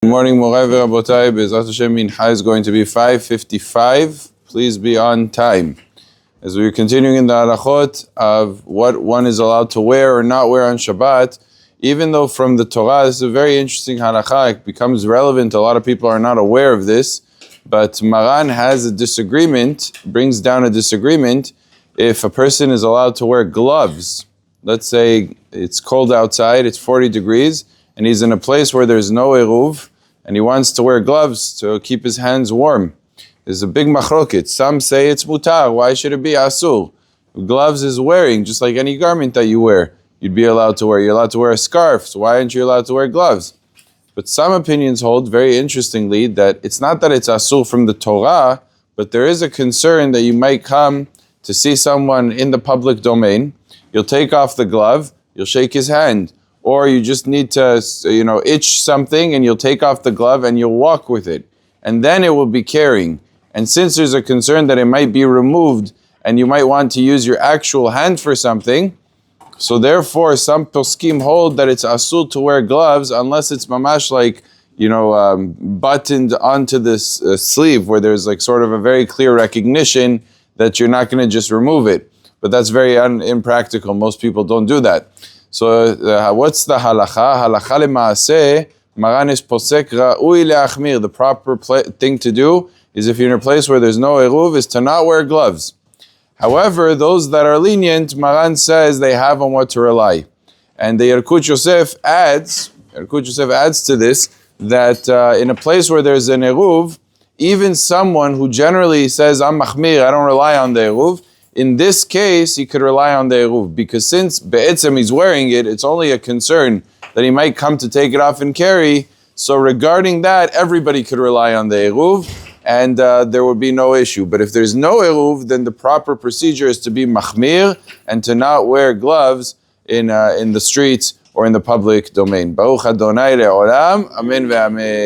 Good morning, Morai V'Rabotai. B'ezrat Hashem, Mincha is going to be 5:55. Please be on time. As we are continuing in the halachot of what one is allowed to wear or not wear on Shabbat, even though from the Torah, this is a very interesting halakha, it becomes relevant. A lot of people are not aware of this, but Maran has a disagreement, brings down a disagreement, if a person is allowed to wear gloves. Let's say it's cold outside, it's 40 degrees, and he's in a place where there's no eruv, and he wants to wear gloves to keep his hands warm. There's a big machloket. Some say it's mutar. Why should it be asur? Gloves is wearing, just like any garment that you wear. You'd be allowed to wear. You're allowed to wear a scarf, so why aren't you allowed to wear gloves? But some opinions hold, very interestingly, that it's not that it's asur from the Torah, but there is a concern that you might come to see someone in the public domain. You'll take off the glove, you'll shake his hand. Or you just need to, itch something and you'll take off the glove and you'll walk with it. And then it will be carrying. And since there's a concern that it might be removed and you might want to use your actual hand for something, so therefore some poskim hold that it's asur to wear gloves unless it's mamash like, buttoned onto this sleeve where there's like sort of a very clear recognition that you're not going to just remove it. But that's very impractical. Most people don't do that. So what's the halacha? Halacha lema'aseh, Maran is posek ra'ui le'achmir. The proper thing to do is if you're in a place where there's no eruv, is to not wear gloves. However, those that are lenient, Maran says they have on what to rely. And the Yerkut Yosef adds to this that in a place where there's an eruv, even someone who generally says, I'm machmir, I don't rely on the eruv, in this case, he could rely on the eruv, because since be'etzem he's wearing it, it's only a concern that he might come to take it off and carry. So regarding that, everybody could rely on the eruv, and there would be no issue. But if there's no eruv, then the proper procedure is to be machmir and to not wear gloves in the streets or in the public domain. Baruch Adonai le'olam, amen ve'amen.